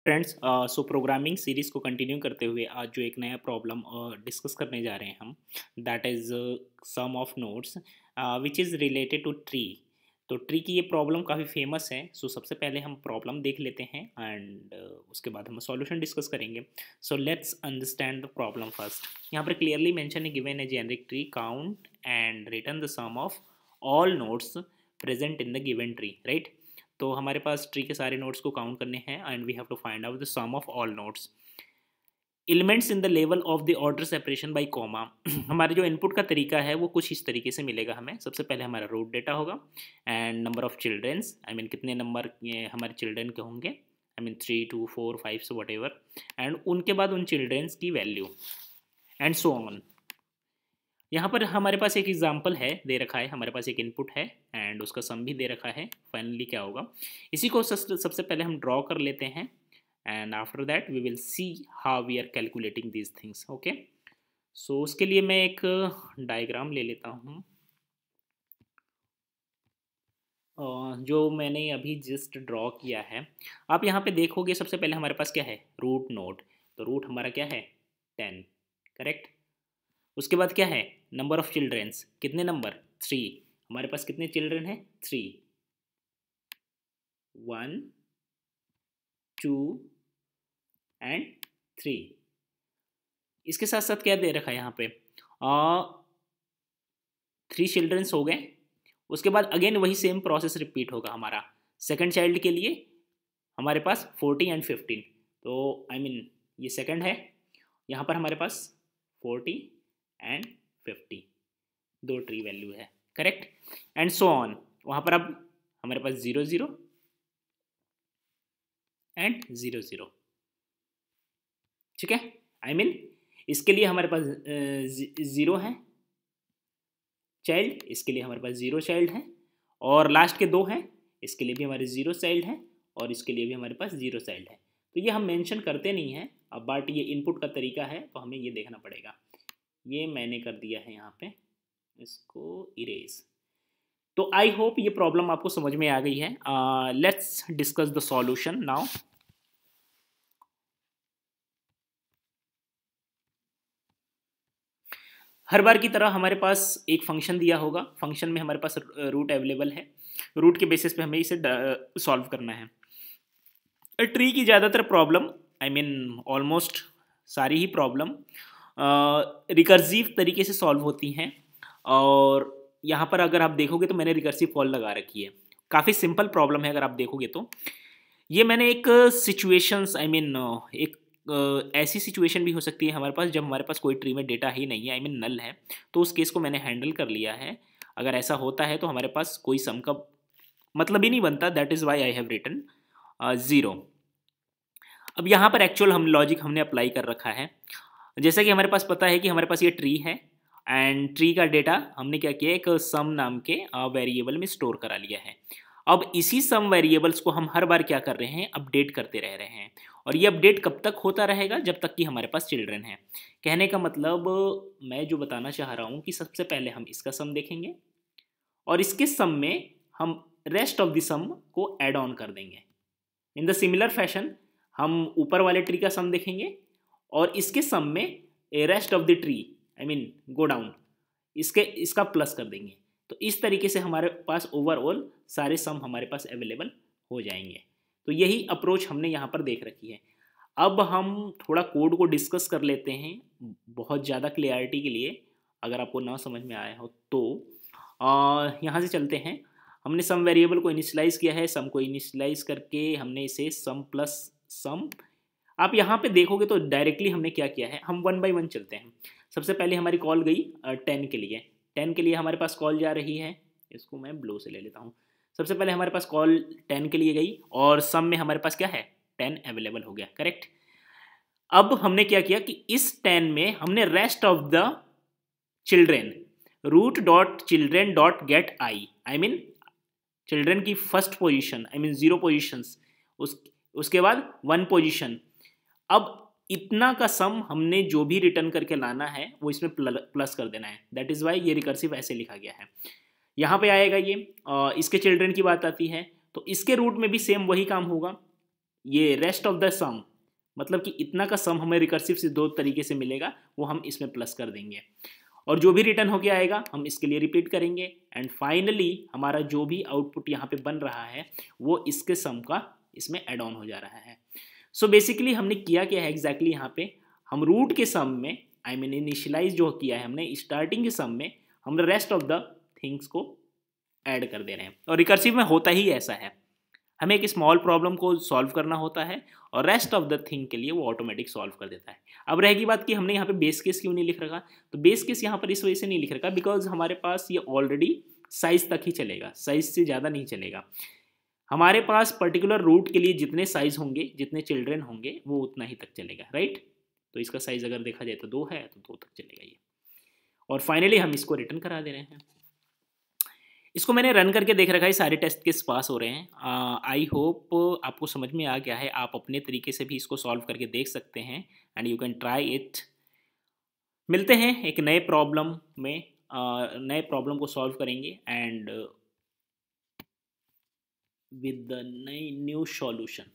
Friends so programming series को continue करते हुए आज जो एक नया प्रॉब्लम डिस्कस करने जा रहे हैं हम, that is sum of nodes which is related to tree. तो ट्री की ये प्रॉब्लम काफ़ी फेमस है। सो सबसे पहले हम प्रॉब्लम देख लेते हैं एंड उसके बाद हम सॉल्यूशन डिस्कस करेंगे। So let's understand the problem first. यहाँ पर क्लियरली मेंशन है given a generic tree, count and return the sum of all nodes present in the given tree, right. तो हमारे पास ट्री के सारे नोड्स को काउंट करने हैं and we have to find out the sum of all nodes. Elements in the level of the order separation by comma. हमारे जो input का तरीका है वो कुछ इस तरीके से मिलेगा हमें। सबसे पहले हमारा रूट डेटा होगा and number of childrens, I mean कितने नंबर हमारे चिल्ड्रेन के होंगे, I mean 3 2 4 5 so whatever, and उनके बाद उन चिल्ड्रेंस की वैल्यू एंड सो ऑन। यहाँ पर हमारे पास एक एग्जाम्पल है, दे रखा है, हमारे पास एक इनपुट है एंड उसका सम भी दे रखा है। फाइनली क्या होगा, इसी को सबसे पहले हम ड्रॉ कर लेते हैं and after that we will see how we are calculating these things. Okay, so उसके लिए मैं एक डायग्राम ले लेता हूँ जो मैंने अभी जस्ट ड्रॉ किया है। आप यहाँ पे देखोगे सबसे पहले हमारे पास क्या है, रूट नोड। तो रूट हमारा क्या है, 10, करेक्ट। उसके बाद क्या है, नंबर ऑफ चिल्ड्रेंस, कितने नंबर, 3। हमारे पास कितने चिल्ड्रेन हैं, 3, 1 2 एंड 3। इसके साथ साथ क्या दे रखा है यहाँ पे, 3 चिल्ड्रेंस हो गए। उसके बाद अगेन वही सेम प्रोसेस रिपीट होगा हमारा। सेकंड चाइल्ड के लिए हमारे पास 40 एंड 15, तो आई मीन ये सेकंड है। यहाँ पर हमारे पास 40 एंड 50 दो ट्री वैल्यू है, करेक्ट, एंड सो ऑन। वहाँ पर अब हमारे पास 0 0 एंड 0 0, ठीक है। आई मीन इसके लिए हमारे पास 0 है चाइल्ड, इसके लिए हमारे पास 0 चाइल्ड है, और लास्ट के 2 हैं, इसके लिए भी हमारे 0 चाइल्ड है और इसके लिए भी हमारे पास 0 चाइल्ड है। तो ये हम मेंशन करते नहीं हैं अब, बट ये इनपुट का तरीका है तो हमें ये देखना पड़ेगा। ये मैंने कर दिया है यहाँ पे, इसको इरेज। तो आई होप ये प्रॉब्लम आपको समझ में आ गई है। Let's discuss the solution now. हर बार की तरह हमारे पास एक फंक्शन दिया होगा, फंक्शन में हमारे पास रूट अवेलेबल है, रूट के बेसिस पे हमें इसे सॉल्व करना है। ट्री की ज़्यादातर प्रॉब्लम, आई मीन ऑलमोस्ट सारी ही प्रॉब्लम रिकर्सिव तरीके से सॉल्व होती हैं, और यहाँ पर अगर आप देखोगे तो मैंने रिकर्सिव कॉल लगा रखी है। काफ़ी सिंपल प्रॉब्लम है अगर आप देखोगे तो। ये मैंने एक सिचुएशंस, आई मीन एक ऐसी सिचुएशन भी हो सकती है हमारे पास जब हमारे पास कोई ट्री में डेटा ही नहीं है, आई मीन नल है, तो उस केस को मैंने हैंडल कर लिया है। अगर ऐसा होता है तो हमारे पास कोई सम का मतलब ही नहीं बनता, that is why I have written 0। अब यहाँ पर एक्चुअल हम लॉजिक हमने अप्लाई कर रखा है। जैसा कि हमारे पास पता है कि हमारे पास ये ट्री है एंड ट्री का डेटा हमने क्या किया, एक सम नाम के वेरिएबल में स्टोर करा लिया है। अब इसी सम वेरिएबल्स को हम हर बार क्या कर रहे हैं, अपडेट करते रह रहे हैं, और ये अपडेट कब तक होता रहेगा, जब तक कि हमारे पास चिल्ड्रन है। कहने का मतलब मैं जो बताना चाह रहा हूँ कि सबसे पहले हम इसका सम देखेंगे और इसके सम में हम रेस्ट ऑफ द सम को ऐड ऑन कर देंगे। इन द सिमिलर फैशन हम ऊपर वाले ट्री का सम देखेंगे और इसके सम में rest of the tree, I mean go down, इसका प्लस कर देंगे। तो इस तरीके से हमारे पास ओवरऑल सारे सम हमारे पास अवेलेबल हो जाएंगे। तो यही अप्रोच हमने यहाँ पर देख रखी है। अब हम थोड़ा कोड को डिस्कस कर लेते हैं बहुत ज़्यादा क्लियरिटी के लिए, अगर आपको ना समझ में आया हो तो। यहाँ से चलते हैं। हमने सम वेरिएबल को इनिशियलाइज़ किया है, सम को इनिशियलाइज़ करके हमने इसे सम प्लस सम, आप यहाँ पे देखोगे तो डायरेक्टली हमने क्या किया है, हम 1 बाय 1 चलते हैं। सबसे पहले हमारी कॉल गई 10 के लिए, 10 के लिए हमारे पास कॉल जा रही है, इसको मैं ब्लू से ले लेता हूँ। सबसे पहले हमारे पास कॉल 10 के लिए गई और सम में हमारे पास क्या है, 10 अवेलेबल हो गया, करेक्ट। अब हमने क्या किया कि इस 10 में हमने rest of the children root dot children dot get I mean children की first position, I mean 0 positions, उसके बाद 1 पोजिशन। अब इतना का सम हमने जो भी रिटर्न करके लाना है वो इसमें प्लस कर देना है, दैट इज़ वाई ये रिकर्सिव ऐसे लिखा गया है। यहाँ पे आएगा ये इसके चिल्ड्रन की बात आती है तो इसके रूट में भी सेम वही काम होगा। ये रेस्ट ऑफ द सम, मतलब कि इतना का सम हमें रिकर्सिव से दो तरीके से मिलेगा, वो हम इसमें प्लस कर देंगे और जो भी रिटर्न होके आएगा हम इसके लिए रिपीट करेंगे एंड फाइनली हमारा जो भी आउटपुट यहाँ पे बन रहा है वो इसके सम का इसमें एड ऑन हो जा रहा है। सो बेसिकली हमने किया क्या है एग्जैक्टली यहाँ पे हम रूट के सम में आई मीन इनिशियलाइज जो किया है हमने स्टार्टिंग के सम में हम रेस्ट ऑफ द थिंग्स को ऐड कर दे रहे हैं। और रिकर्सिव में होता ही ऐसा है, हमें एक स्मॉल प्रॉब्लम को सॉल्व करना होता है और रेस्ट ऑफ द थिंग के लिए वो ऑटोमेटिक सॉल्व कर देता है। अब रहेगी बात कि हमने यहाँ पे बेस केस क्यों नहीं लिख रखा, तो बेस केस यहाँ पर इस वजह से नहीं लिख रखा बिकॉज हमारे पास ये ऑलरेडी साइज तक ही चलेगा, साइज से ज़्यादा नहीं चलेगा। हमारे पास पर्टिकुलर रूट के लिए जितने साइज होंगे, जितने चिल्ड्रेन होंगे वो उतना ही तक चलेगा, राइट। तो इसका साइज अगर देखा जाए तो 2 है तो 2 तक चलेगा ये। और फाइनली हम इसको रिटर्न करा दे रहे हैं। इसको मैंने रन करके देख रखा है, सारे टेस्ट केस पास हो रहे हैं। आई होप आपको समझ में आ गया है, आप अपने तरीके से भी इसको सॉल्व करके देख सकते हैं and you can try it. मिलते हैं एक नए प्रॉब्लम में, नए प्रॉब्लम को सॉल्व करेंगे and with the new solution.